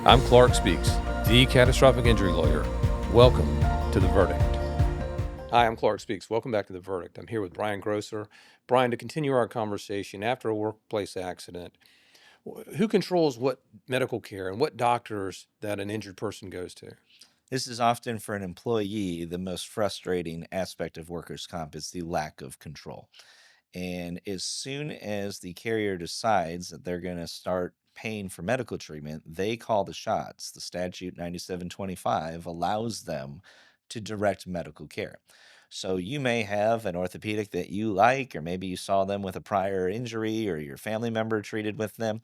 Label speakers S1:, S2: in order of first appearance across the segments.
S1: I'm Clark Speaks, the catastrophic injury lawyer. Welcome to The Verdict. Hi, I'm Clark Speaks. Welcome back to The Verdict. I'm here with Brian Groesser. Brian, to continue our conversation, after a workplace accident, who controls what medical care and what doctors that an injured person goes to?
S2: This is often for an employee the most frustrating aspect of workers' comp is the lack of control. And as soon as the carrier decides that they're going to start paying for medical treatment, they call the shots. The statute 9725 allows them to direct medical care. So you may have an orthopedic that you like, or maybe you saw them with a prior injury, or your family member treated with them.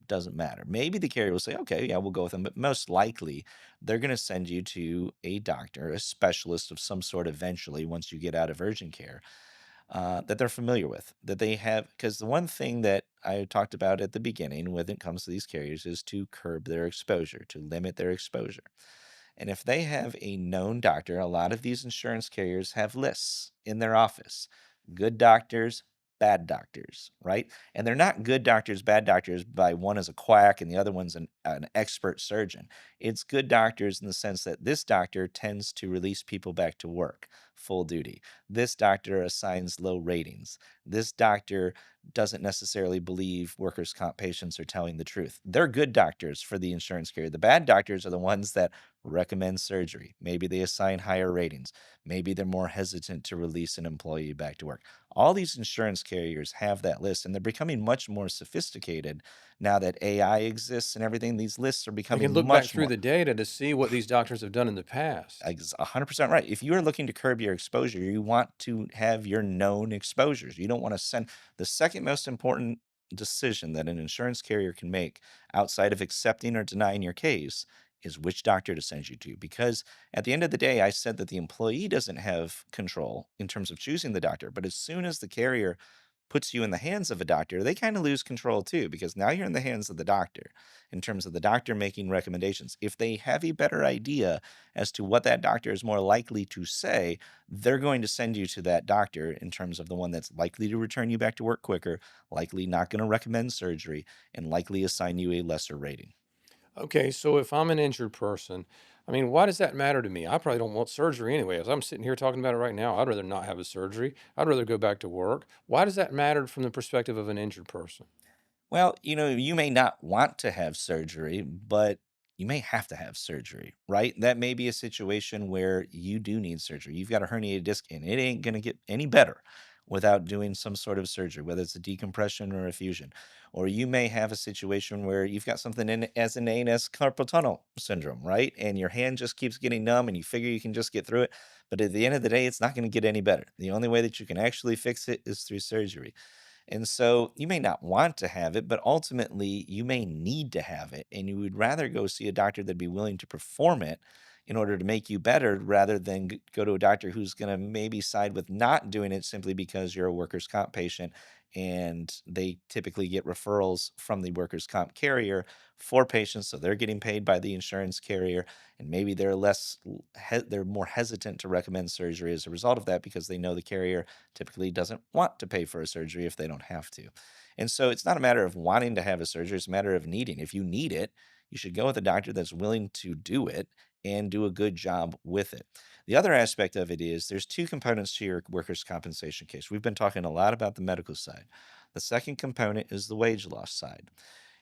S2: Doesn't matter. Maybe the carrier will say, okay, yeah, we'll go with them. But most likely, they're going to send you to a doctor, a specialist of some sort eventually once you get out of urgent care that they're familiar with, that they have. Because the one thing that I talked about at the beginning when it comes to these carriers is to curb their exposure, to limit their exposure. And if they have a known doctor, a lot of these insurance carriers have lists in their office: good doctors, bad doctors, right? And they're not good doctors, bad doctors by one is a quack and the other one's an expert surgeon. It's good doctors in the sense that this doctor tends to release people back to work full duty. This doctor assigns low ratings. This doctor doesn't necessarily believe workers' comp patients are telling the truth. They're good doctors for the insurance carrier. The bad doctors are the ones that recommend surgery. Maybe they assign higher ratings. Maybe they're more hesitant to release an employee back to work. All these insurance carriers have that list, and they're becoming much more sophisticated now that AI exists and everything. These lists are
S1: They can
S2: becoming
S1: look back
S2: much
S1: through
S2: more.
S1: the data to see what these doctors have done in the past.
S2: 100% right. If you are looking to curb your exposure, you want to have your known exposures. You don't want to send the second most important decision that an insurance carrier can make outside of accepting or denying your case is which doctor to send you to. Because at the end of the day, I said that the employee doesn't have control in terms of choosing the doctor. But as soon as the carrier puts you in the hands of a doctor, they kind of lose control too, because now you're in the hands of the doctor in terms of the doctor making recommendations. If they have a better idea as to what that doctor is more likely to say, they're going to send you to that doctor in terms of the one that's likely to return you back to work quicker, likely not going to recommend surgery, and likely assign you a lesser rating.
S1: Okay, so if I'm an injured person, I mean, why does that matter to me? I probably don't want surgery anyway. As I'm sitting here talking about it right now, I'd rather not have a surgery. I'd rather go back to work. Why does that matter from the perspective of an injured person?
S2: Well, you may not want to have surgery, but you may have to have surgery, right? That may be a situation where you do need surgery. You've got a herniated disc and it ain't going to get any better without doing some sort of surgery, whether it's a decompression or a fusion. Or you may have a situation where you've got something in as known as carpal tunnel syndrome, right? And your hand just keeps getting numb and you figure you can just get through it. But at the end of the day, it's not going to get any better. The only way that you can actually fix it is through surgery. And so you may not want to have it, but ultimately you may need to have it. And you would rather go see a doctor that'd be willing to perform it in order to make you better rather than go to a doctor who's going to maybe side with not doing it simply because you're a workers' comp patient. And they typically get referrals from the workers' comp carrier for patients. So they're getting paid by the insurance carrier. And maybe they're more hesitant to recommend surgery as a result of that because they know the carrier typically doesn't want to pay for a surgery if they don't have to. And so it's not a matter of wanting to have a surgery, it's a matter of needing. If you need it, you should go with a doctor that's willing to do it and do a good job with it. The other aspect of it is there's two components to your workers' compensation case. We've been talking a lot about the medical side. The second component is the wage loss side.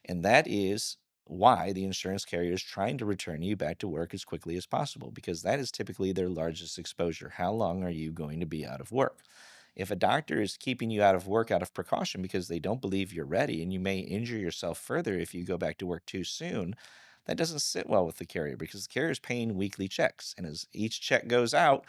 S2: And that is why the insurance carrier is trying to return you back to work as quickly as possible, because that is typically their largest exposure. How long are you going to be out of work? If a doctor is keeping you out of work out of precaution because they don't believe you're ready and you may injure yourself further if you go back to work too soon, that doesn't sit well with the carrier because the carrier is paying weekly checks. And as each check goes out,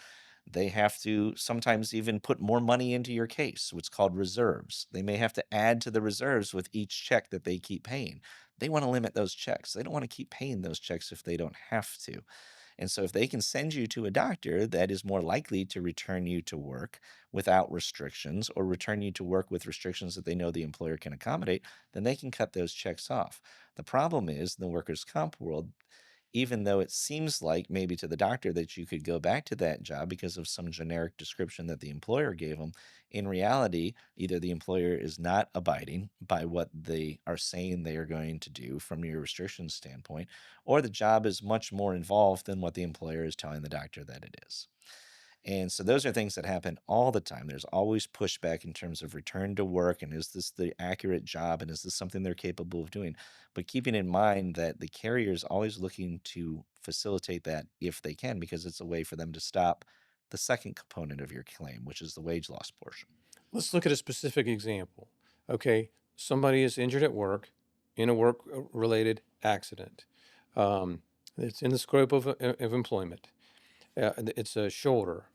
S2: they have to sometimes even put more money into your case, what's called reserves. They may have to add to the reserves with each check that they keep paying. They want to limit those checks. They don't want to keep paying those checks if they don't have to. And so if they can send you to a doctor that is more likely to return you to work without restrictions or return you to work with restrictions that they know the employer can accommodate, then they can cut those checks off. The problem is in the workers' comp world, even though it seems like maybe to the doctor that you could go back to that job because of some generic description that the employer gave them. In reality, either the employer is not abiding by what they are saying they are going to do from your restrictions standpoint, or the job is much more involved than what the employer is telling the doctor that it is. And so those are things that happen all the time. There's always pushback in terms of return to work and is this the accurate job and is this something they're capable of doing? But keeping in mind that the carrier is always looking to facilitate that if they can, because it's a way for them to stop the second component of your claim, which is the wage loss portion.
S1: Let's look at a specific example. Okay, somebody is injured at work in a work related accident. Um, it's in the scope of employment. It's a shoulder.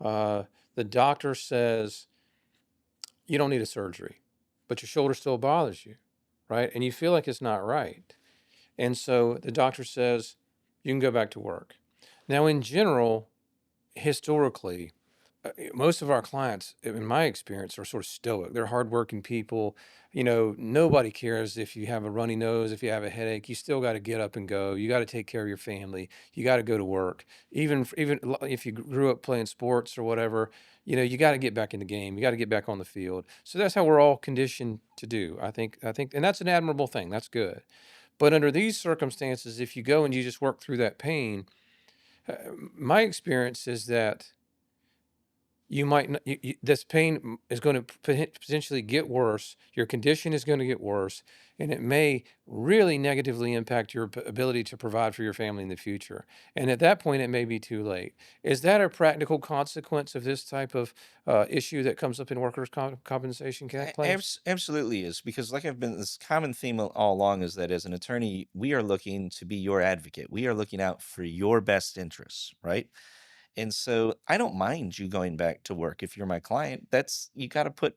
S1: Uh, the doctor says you don't need a surgery, but your shoulder still bothers you, right? And you feel like it's not right. And so the doctor says you can go back to work. Now, in general, historically, most of our clients, in my experience, are sort of stoic. They're hardworking people. Nobody cares if you have a runny nose, if you have a headache. You still got to get up and go. You got to take care of your family. You got to go to work. If you grew up playing sports or whatever, you got to get back in the game. You got to get back on the field. So that's how we're all conditioned to do. I think, and that's an admirable thing. That's good. But under these circumstances, if you go and you just work through that pain, uh, my experience is that you might not, this pain is going to potentially get worse. Your condition is going to get worse, and it may really negatively impact your ability to provide for your family in the future. And at that point, it may be too late. Is that a practical consequence of this type of issue that comes up in workers' compensation claims?
S2: Absolutely is because, like I've been, this common theme all along is that as an attorney, we are looking to be your advocate. We are looking out for your best interests, right? And so I don't mind you going back to work if you're my client. That's you got to put,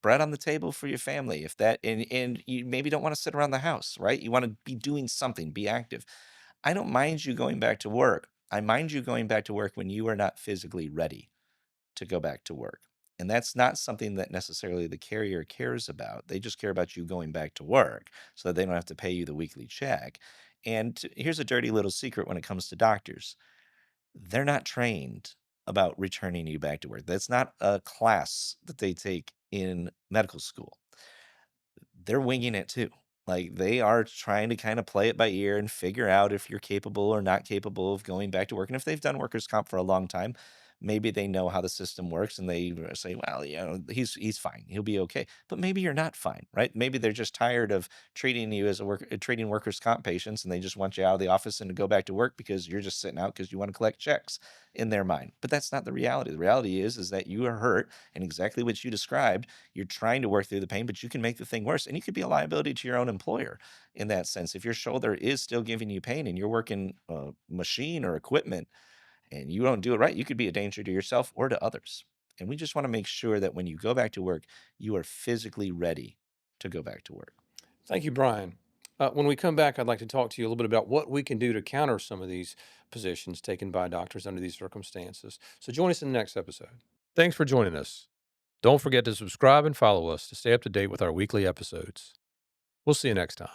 S2: bread on the table for your family. If that and you maybe don't want to sit around the house, right? You want to be doing something, be active. I don't mind you going back to work. I mind you going back to work when you are not physically ready to go back to work. And that's not something that necessarily the carrier cares about. They just care about you going back to work so that they don't have to pay you the weekly check. And here's a dirty little secret when it comes to doctors: they're not trained about returning you back to work. That's not a class that they take in medical school. They're winging it too. Like they are trying to kind of play it by ear and figure out if you're capable or not capable of going back to work. And if they've done workers' comp for a long time, maybe they know how the system works and they say, well, he's fine. He'll be okay. But maybe you're not fine, right? Maybe they're just tired of treating you as treating workers' comp patients and they just want you out of the office and to go back to work because you're just sitting out because you want to collect checks in their mind. But that's not the reality. The reality is that you are hurt and exactly what you described. You're trying to work through the pain, but you can make the thing worse. And you could be a liability to your own employer in that sense. If your shoulder is still giving you pain and you're working machine or equipment and you don't do it right, you could be a danger to yourself or to others. And we just want to make sure that when you go back to work, you are physically ready to go back to work.
S1: Thank you, Brian. When we come back, I'd like to talk to you a little bit about what we can do to counter some of these positions taken by doctors under these circumstances. So join us in the next episode. Thanks for joining us. Don't forget to subscribe and follow us to stay up to date with our weekly episodes. We'll see you next time.